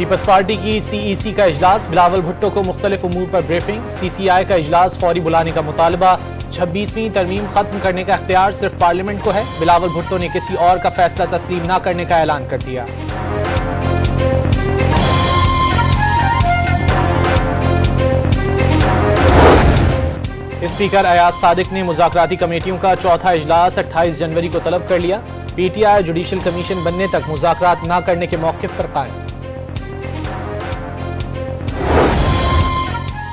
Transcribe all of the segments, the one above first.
Peoples party की CEC का इजलास, बिलावल भुट्टो को मुख्तलिफ उमूर पर ब्रीफिंग। CCI का इजलास फौरी बुलाने का मुतालबा। 26वीं तरमीम खत्म करने का इख्तियार सिर्फ पार्लियामेंट को है। बिलावल भुट्टो ने किसी और का फैसला तस्लीम न करने का ऐलान कर दिया। स्पीकर अयाज सादिक ने मुज़ाकराती कमेटियों का चौथा इजलास 28 जनवरी को तलब कर लिया। PTI जुडिशल कमीशन बनने तक मुज़ाकरात न करने के मौक़िफ़ पर कायम।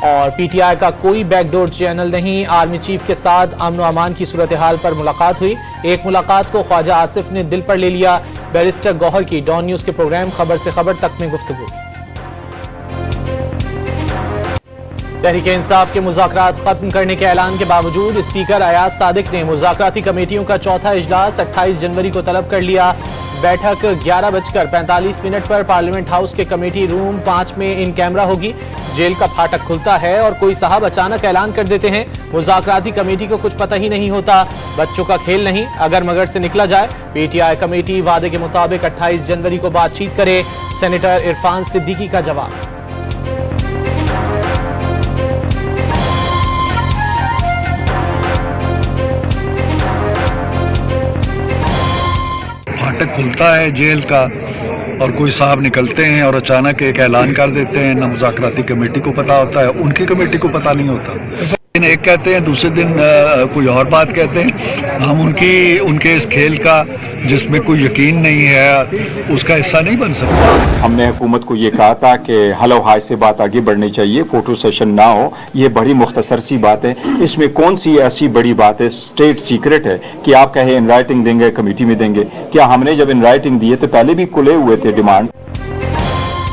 और PTI का कोई बैकडोर चैनल नहीं, आर्मी चीफ के साथ अमन व अमान की सूरत हाल पर मुलाकात हुई। एक मुलाकात को ख्वाजा आसिफ ने दिल पर ले लिया। बैरिस्टर गौहर की डॉन न्यूज़ के प्रोग्राम खबर से खबर तक में गुफ्तगू। तहरीक इंसाफ के मुज़ाकरात खत्म करने के ऐलान के बावजूद स्पीकर अयाज सादिक ने मुज़ाकराती कमेटियों का चौथा इजलास 28 जनवरी को तलब कर लिया। बैठक 11:45 पर पार्लियामेंट हाउस के कमेटी रूम 5 में इन कैमरा होगी। जेल का फाटक खुलता है और कोई साहब अचानक ऐलान कर देते हैं मुज़ाकराती कमेटी को कुछ पता ही नहीं होता। बच्चों का खेल नहीं, अगर मगर से निकला जाए। PTI कमेटी वादे के मुताबिक 28 जनवरी को बातचीत करे। सेनेटर इरफान सिद्दीकी का जवाब। फाटक खुलता है जेल का और कोई साहब निकलते हैं और अचानक एक ऐलान कर देते हैं। ना मुज़ाकराती कमेटी को पता होता है, उनकी कमेटी को पता नहीं होता। एक कहते हैं, दूसरे दिन कोई और बात कहते हैं। हम उनके इस खेल का जिसमें कोई यकीन नहीं है उसका हिस्सा नहीं बन सकता। हमने हुकूमत को ये कहा था कि हलो हाय से बात आगे बढ़नी चाहिए, फोटो सेशन ना हो। ये बड़ी मुख्तसर सी बात है, इसमें कौन सी ऐसी बड़ी बात है, स्टेट सीक्रेट है कि आप कहे इन राइटिंग देंगे, कमेटी में देंगे? क्या हमने जब इन राइटिंग दिए तो पहले भी खुले हुए थे डिमांड?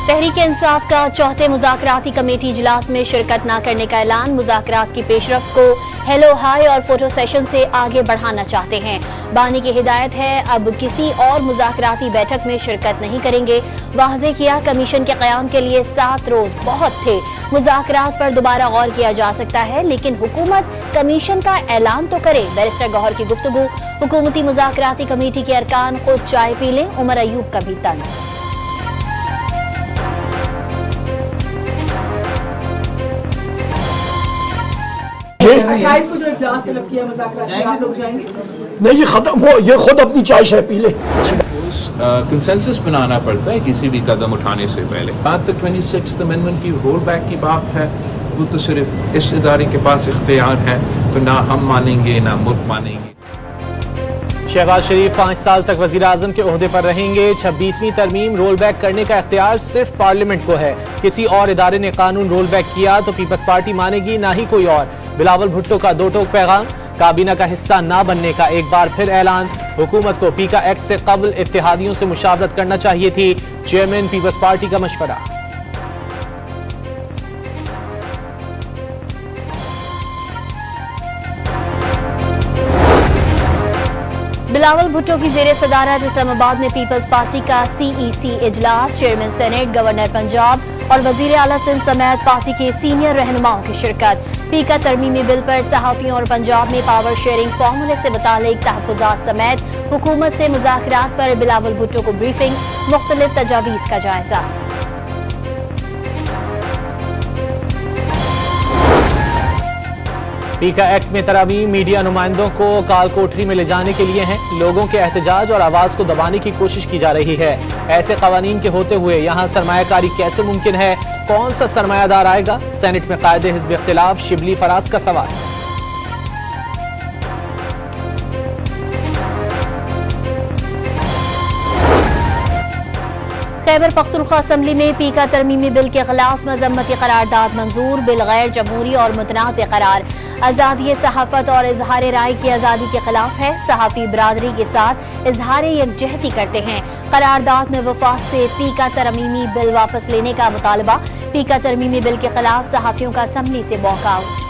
तहरीक इंसाफ का चौथे मुज़ाकराती कमेटी इजलास में शिरकत न करने का ऐलान। मुज़ाकरात की पेशरफ्त को हेलो हाय और फोटो सेशन से आगे बढ़ाना चाहते हैं। बानी की हिदायत है अब किसी और मुज़ाकराती बैठक में शिरकत नहीं करेंगे। वाज़े किया कमीशन के क़याम के लिए 7 रोज बहुत थे। मुज़ाकरात पर दोबारा गौर किया जा सकता है, लेकिन हुकूमत कमीशन का ऐलान तो करे। बैरिस्टर गौहर की गुफ्तगू। हुकूमती मुज़ाकराती कमेटी के अरकान खुद चाय पी लें, उमर अयूब का भी तंज। को जो इजलास तलब किया मुज़ाकरात, आप लोग जाएंगे? नहीं जी, खत्म हो, ये खुद अपनी चाय शाय पी ले। कंसेंसस बनाना पड़ता है किसी भी कदम उठाने से पहले। बात तक 26th अमेंडमेंट की रोल बैक की बात है, वो तो सिर्फ इस इदारे के पास इख्तियार है, तो ना हम मानेंगे ना मुल्क मानेंगे। शहबाज शरीफ 5 साल तक वज़ीर आज़म के ओहदे पर रहेंगे। 26वीं तरमीम रोल बैक करने का इख्तियार सिर्फ पार्लियामेंट को है। किसी और इदारे ने कानून रोल बैक किया तो पीपल्स पार्टी मानेगी, ना ही कोई और। बिलावल भुट्टो का दो टोक पैगाम। काबीना का हिस्सा ना बनने का एक बार फिर ऐलान। हुकूमत को पीका एक्ट से कबल इत्तेहादियों से मुशावरत करना चाहिए थी। चेयरमैन पीपल्स पार्टी का मशवरा। बिलावल भुट्टो की जेर सदारत इस्लामाबाद में पीपल्स पार्टी का CEC इजलास। चेयरमैन सेनेट, गवर्नर पंजाब और वजीर आला सिंध समेत पार्टी के सीनियर रहनुमाओं की शिरकत। पीका तरमीमी बिल पर सहाफियों और पंजाब में पावर शेयरिंग फार्मूले से मुतालिक तहफ़्फ़ुज़ात समेत हुकूमत से मुज़ाकरात पर बिलावल भुट्टो को ब्रीफिंग। मुख्तलिफ तजावीज़ का जायजा। पीका एक्ट में तरामीम मीडिया नुमाइंदों को काल कोठरी में ले जाने के लिए हैं। लोगों के एहतजाज और आवाज को दबाने की कोशिश की जा रही है। ऐसे कवानीन के होते हुए यहाँ सरमायाकारी कैसे मुमकिन है? कौन सा सरमायादार आएगा? सेनेट में कायदे हिज़्ब इख्तिलाफ शिबली फराज का सवाल। खैबर पख्तूनख्वा असम्बली में पीका तरमीमी बिल के खिलाफ मजम्मती करारदाद मंजूर। बिल गैर जमहूरी और मुतनाज़ करार। आज़ादी सहाफत और इजहार राय की आज़ादी के खिलाफ है। सहाफ़ी बरादरी के साथ इजहार यकजहती करते हैं। करारदाद में वफाक से पीका तरमीमी बिल वापस लेने का मुतालबा। पीका तरमीमी बिल के खिलाफ सहाफ़ियों का असम्बली से walkout.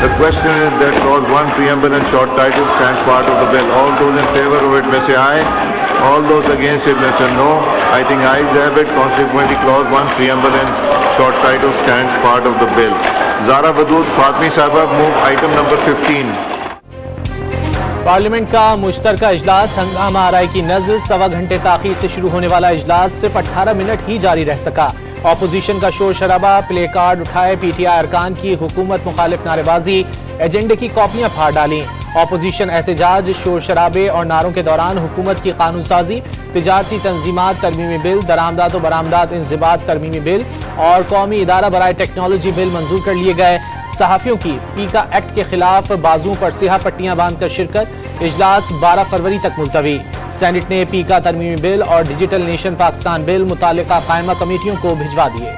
The question is that clause 1 preamble and short title stands part of the bill. All those in favor of it may say aye. All those against it may say no. I think ayes have it. Consequently, clause 1 preamble and short title stands part of the bill. Zara Wadood Fatmi Sahaba move item number 15. Parliament का मुश्तरका इजलास हंगामा आराई की नजर 1.25 घंटे ताखीर से शुरू होने वाला इजलास सिर्फ 18 मिनट ही जारी रह सका। ऑपोजिशन का शोर शराबा, प्ले कार्ड उठाए पीटीआई अरकान की हुकूमत मुखालिफ नारेबाजी, एजेंडे की कॉपियां फाड़ डाली। ऑपोजिशन एहतजाज, शोर शराबे और नारों के दौरान हुकूमत की कानून साजी, तिजारती तंजीमात तरमीमी बिल, दरामदात और बरामदात इंज़िबात तरमीमी बिल और कौमी इदारा बराए टेक्नोलॉजी बिल मंजूर कर लिए गए। सहाफ़ियों की पीका एक्ट के खिलाफ बाजुओं पर सियाह पट्टियां बांधकर शिरकत। इजलास 12 फरवरी तक मुलतवी। सेनेट ने पीका तरमीमी बिल और डिजिटल नेशन पाकिस्तान बिल मुतालिका कायमा कमेटियों को भिजवा दिए।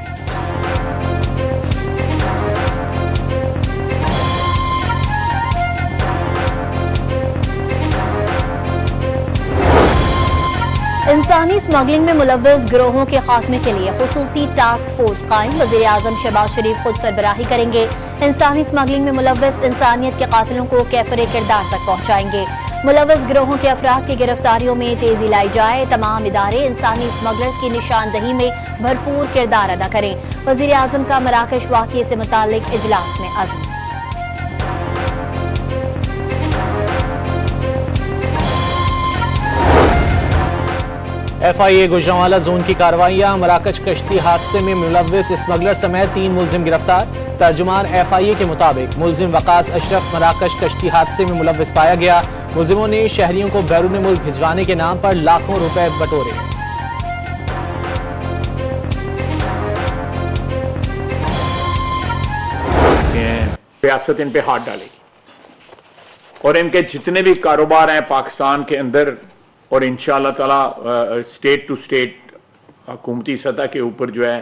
इंसानी स्मगलिंग में मुलव्वस गिरोहों के खात्मे के लिए खुसूसी टास्क फोर्स कायम। वज़ीर आज़म शहबाज शरीफ खुद सरबराही करेंगे। इंसानी स्मगलिंग में मुलव्वस इंसानियत के कातिलों को कैफरे किरदार तक पहुँचाएंगे। मुलव्वस गिरोहों के अफराद की गिरफ्तारियों में तेजी लाई जाए। तमाम इदारे इंसानी स्मगलर्स की निशानदही में भरपूर किरदार अदा करें। वज़ीर आज़म का मराकश वाक़ये से मुताल्लिक इजलास में अज़्म। FIA गुजरांवाला जोन की कार्रवाइयां। मराकश कश्ती हादसे में मुलव्वस स्मगलर समेत 3 मुलजिम गिरफ्तार। तर्जुमान FIA के मुताबिक मुलजिम वकास अशरफ मराकश कश्ती हादसे में मुलव्वस पाया गया। मुलजिमों ने शहरियों को बैरून मुल्क भिजवाने के नाम पर लाखों रुपए बटोरे। रियासत इन पे हाथ डालेगी और इनके जितने भी कारोबार हैं पाकिस्तान के अंदर और इंशाअल्लाह ताला स्टेट टू स्टेट हुकूमती सतह के ऊपर जो है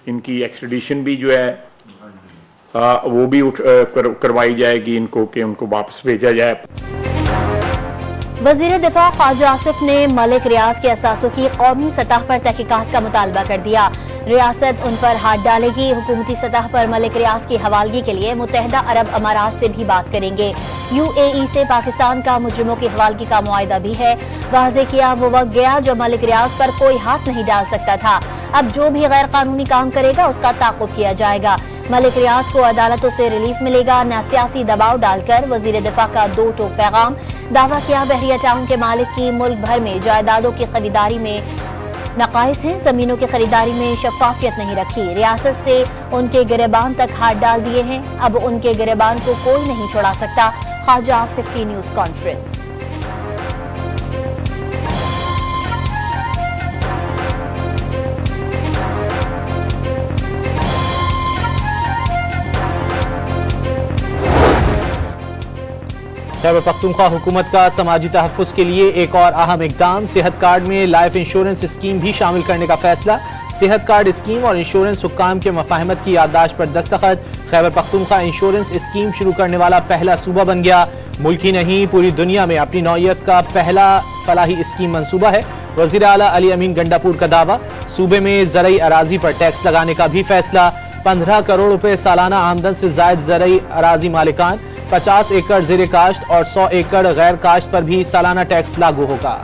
इनकी एक्सट्रेडिशन भी जो है वो भी करवाई जाएगी इनको कि उनको वापस भेजा जाए। वज़ीर दिफा ख्वाजा आसिफ ने मलिक रियाज के असासों की कौमी सतह पर तहकीकात का मुतालबा कर दिया। रियासत उन पर हाथ डालेगी। हुकूमती सतह पर मलिक रियाज की हवालगी के लिए मुत्तहिदा अरब अमारात से भी बात करेंगे। UAE से पाकिस्तान का मुजरिमों की हवालगी का मुआहिदा भी है। वाज़े किया वो वक्त गया जो मलिक रियाज पर कोई हाथ नहीं डाल सकता था। अब जो भी गैर कानूनी काम करेगा उसका ताक़ुब किया जाएगा। मलिक रियाज को अदालतों से रिलीफ मिलेगा, न सियासी दबाव डालकर। वज़ीर दिफा का 2 टोक पैगाम। दावा किया बहरिया टाउन के मालिक की मुल्क भर में जायदादों की खरीदारी में नकाइस हैं। जमीनों की खरीदारी में शफाफियत नहीं रखी। रियासत से उनके गिरबान तक हाथ डाल दिए हैं। अब उनके गिरबान को कोई नहीं छोड़ा सकता। ख्वाजा आसिफ की न्यूज कॉन्फ्रेंस। खैबर पख्तूनख्वा हुकूमत का समाजी तहफ़्फ़ुज़ के लिए एक और अहम इक़दाम। सेहत कार्ड में लाइफ इंश्योरेंस स्कीम भी शामिल करने का फैसला। सेहत कार्ड स्कीम और इंश्योरेंस हुक्काम के मफाहमत की याददाश्त पर दस्तखत। खैबर पख्तूनख्वा इंश्योरेंस स्कीम शुरू करने वाला पहला सूबा बन गया। मुल्क ही नहीं पूरी दुनिया में अपनी नौइयत का पहला फलाही स्कीम मंसूबा है। वज़ीर आला अली अमीन गंडापुर का दावा। सूबे में ज़रई अराजी पर टैक्स लगाने का भी फैसला। 15 करोड़ रुपए सालाना आमदन से जायद ज़रई अराजी मालिकान 50 एकड़ ज़ेर काश्त और 100 एकड़ गैर काश्त पर भी सालाना टैक्स लागू होगा।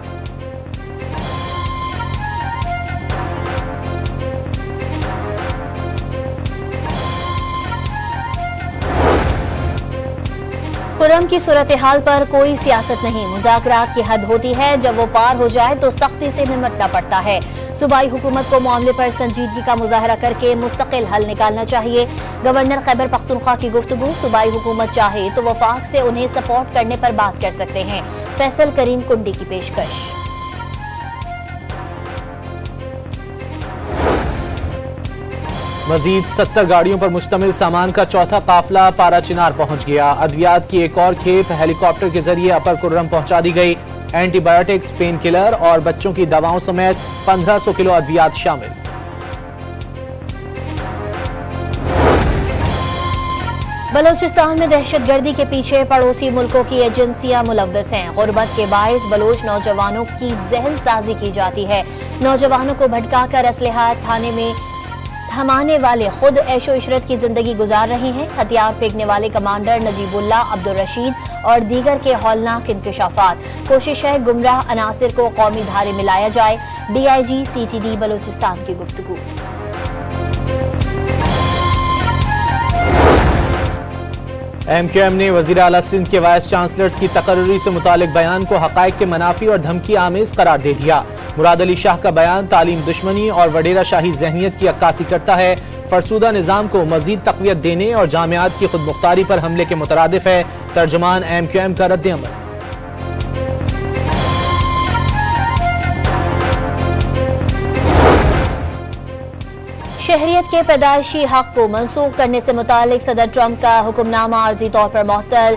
खुर्रम की सूरत हाल पर कोई सियासत नहीं। मुज़ाकरात की हद होती है, जब वो पार हो जाए तो सख्ती से निपटना पड़ता है। सूबाई हुकूमत को मामले पर संजीदगी का मुजाहरा करके मुस्तकिल हल निकालना चाहिए। गवर्नर खैबर पख्तूनख्वा की गुफ्तगू। सूबाई हुकूमत चाहे तो वफाक से उन्हें सपोर्ट करने पर बात कर सकते हैं। फैसल करीम कुंडी की पेशकश। मजीद 70 गाड़ियों पर मुश्तमिल सामान का चौथा काफिला पारा चिनार पहुंच गया। अद्वियात की एक और खेप हेलीकॉप्टर के जरिए अपर कुर्रम पहुंचा दी गई। एंटीबायोटिक्स, पेन किलर और बच्चों की दवाओं समेत 1500 किलो अद्वियात शामिल। बलोचिस्तान में दहशतगर्दी के पीछे पड़ोसी मुल्कों की एजेंसियां मुलव्वस हैं। गुर्बत के बायस बलोच नौजवानों की जहन साजी की जाती है। नौजवानों को भटकाकर असलहा थाने में थमाने वाले खुद ऐशो इशरत की जिंदगी गुजार रहे हैं। हथियार फेंकने वाले कमांडर नजीबुल्ला, अब्दुल रशीद और दीगर के हौलनाक इंकशाफात। कोशिश है गुमराह अनासिर को कौमी धारे में लाया जाए। DIG CTD बलोचिस्तान की गुफ्तगू। MQM ने वज़ीर आला सिंध के वाइस चांसलर्स की तकर्री से मुतालिक बयान को हक़ाइक़ के मनाफी और धमकी आमेज करार दे दिया। मुराद अली शाह का बयान तालीम दुश्मनी और वडेरा शाही जहनियत की अक्कासी करता है, फरसूदा निज़ाम को मजीद तक़वियत देने और जामियात की खुद मुख्तारी पर हमले के मुतरादिफ है। तर्जुमान MQM का रद्द अमल। शहरियत के पैदाइशी हक को मनसूख करने से मुतालिक सदर ट्रंप का हुक्मनामा आर्जी तौर पर मुअत्तल।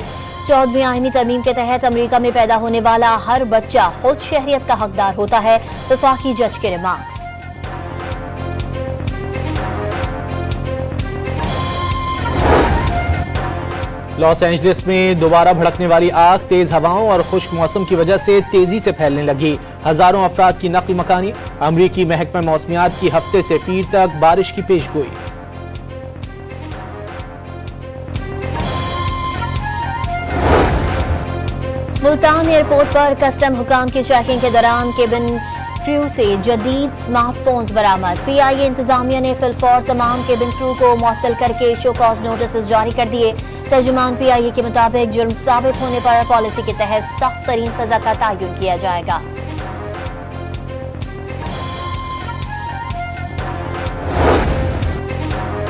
14वीं आईनी तरमीम के तहत अमरीका में पैदा होने वाला हर बच्चा खुद शहरियत का हकदार होता है। वफाकी जज के रिमार्क्स। लॉस एंजलिस में दोबारा भड़कने वाली आग तेज हवाओं और खुश्क मौसम की वजह से तेजी से फैलने लगी। हजारों अफराद की नक्ल मकानी। अमरीकी महकमा मौसमियात की हफ्ते से पीर तक बारिश की पेशगोई। मुल्तान एयरपोर्ट पर कस्टम हुकाम की चेकिंग के दौरान केबिन क्रू से जदीद स्मार्टफोन्स बरामद। PIA इंतजामिया ने फिलफौर तमाम केबिन क्रू को मुअत्तल करके शो कॉज नोटिस जारी कर दिए। तर्जुमान PIA के मुताबिक जुर्म साबित होने पर पॉलिसी के तहत सख्त तरीन सजा का तयन किया जाएगा।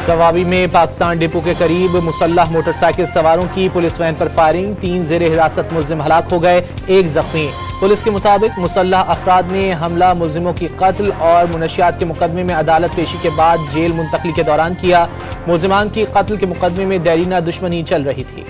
सवाबी में पाकिस्तान डिपो के करीब मुसल्लह मोटरसाइकिल सवारों की पुलिस वैन पर फायरिंग। 3 ज़ेरे हिरासत मुल्जिम हलाक हो गए, 1 जख्मी। पुलिस के मुताबिक मुसल्लह अफराद ने हमला मुल्जिमों की कत्ल और मुनशियात के मुकदमे में अदालत पेशी के बाद जेल मुंतकली के दौरान किया। मुल्जिमान की कत्ल के मुकदमे में देरीना दुश्मनी चल रही थी।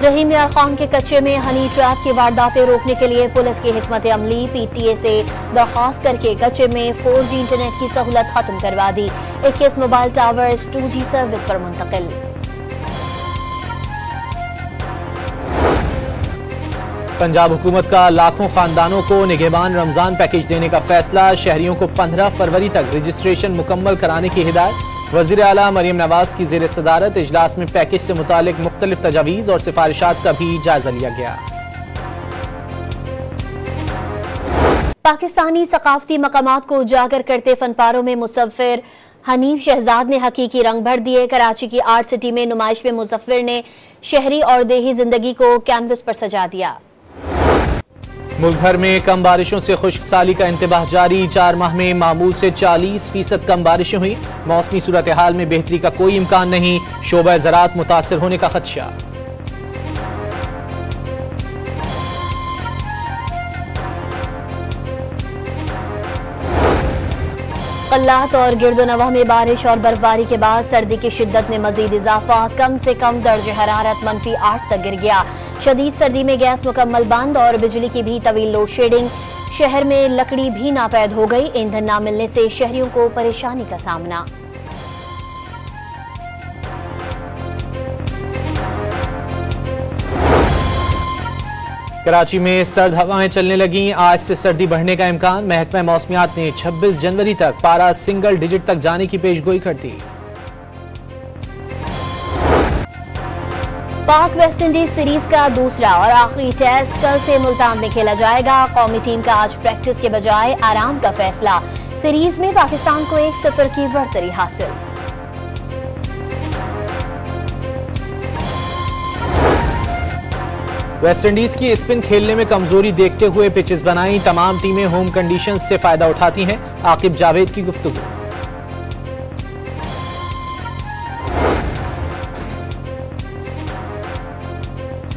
रहीम यार खान के कच्चे में हनी ट्रैप की वारदातें रोकने के लिए पुलिस की हिकमत अमली। PTA से दरख्वास्त करके कच्चे में 4G इंटरनेट की सहूलत खत्म करवा दी। 21 मोबाइल टावर्स 2G सर्विस पर मुंतकिल। पंजाब हुकूमत का लाखों खानदानों को निगहबान रमजान पैकेज देने का फैसला। शहरियों को 15 फरवरी तक रजिस्ट्रेशन मुकम्मल कराने की हिदायत। वज़ीर आला मरियम नवाज की ज़ेर सदारत इजलास में पैकेज से मुतालिक मुख्तलिफ तजावीज़ और सिफारिशात का भी जायजा लिया गया। पाकिस्तानी सकाफती मकामात को उजागर करते फनपारों में मुसव्विर हनीफ शहजाद ने हकीकी रंग भर दिए। कराची की आर्ट सिटी में नुमाइश में मुसव्विर ने शहरी और देही जिंदगी को कैनवस पर सजा दिया। मुल्क भर में कम बारिशों से खुश्क साली का इंतबाह जारी। 4 माह में मामूल से 40% कम बारिशें हुई। मौसमी सूरत हाल में बेहतरी का कोई इम्कान नहीं। शोबा ज़राअत मुतासर होने का खदशा। कल्लात और गिरदोनवाह में बारिश और बर्फबारी के बाद सर्दी की शिद्दत में मजीद इजाफा। कम से कम दर्ज हरारत -8 तक गिर गया। शदीद सर्दी में गैस मुकम्मल बंद और बिजली की भी तवील लोड शेडिंग। शहर में लकड़ी भी नापैद हो गई। ईंधन न मिलने से शहरियों को परेशानी का सामना। कराची में सर्द हवाएं चलने लगीं। आज से सर्दी बढ़ने का इम्कान। महकमा मौसमियात ने 26 जनवरी तक पारा सिंगल डिजिट तक जाने की पेशगोई कर दी। पाक वेस्ट इंडीज सीरीज का दूसरा और आखिरी टेस्ट कल से मुल्तान में खेला जाएगा। कौमी टीम का आज प्रैक्टिस के बजाय आराम का फैसला। सीरीज में पाकिस्तान को 1-0 की बढ़तरी हासिल। वेस्ट इंडीज की स्पिन खेलने में कमजोरी देखते हुए पिचेस बनाई। तमाम टीमें होम कंडीशंस से फायदा उठाती हैं। आकिब जावेद की गुफ्तगू।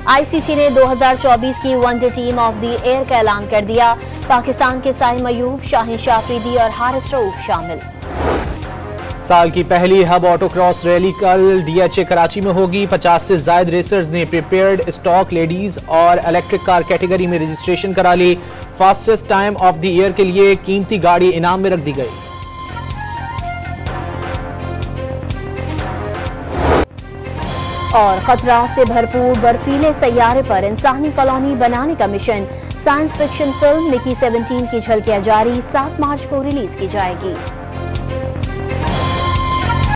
ICC ने 2024 की one day team of the year का ऐलान कर दिया। पाकिस्तान के साइम अयूब, शाहीन शाह अफरीदी और हारिस रऊफ शामिल। साल की पहली हब ऑटोक्रॉस रैली कल DHA कराची में होगी। 50 से ज्यादा रेसर्स ने प्रिपेयर्ड स्टॉक लेडीज और इलेक्ट्रिक कार कैटेगरी में रजिस्ट्रेशन करा ली। Fastest time of the year के लिए कीमती गाड़ी इनाम में रख दी गई। और खतरा से भरपूर बर्फीले सैयारे पर इंसानी कॉलोनी बनाने का mission. Science fiction film Mickey 17 की झलकियां जारी। 7 मार्च को रिलीज की जाएगी।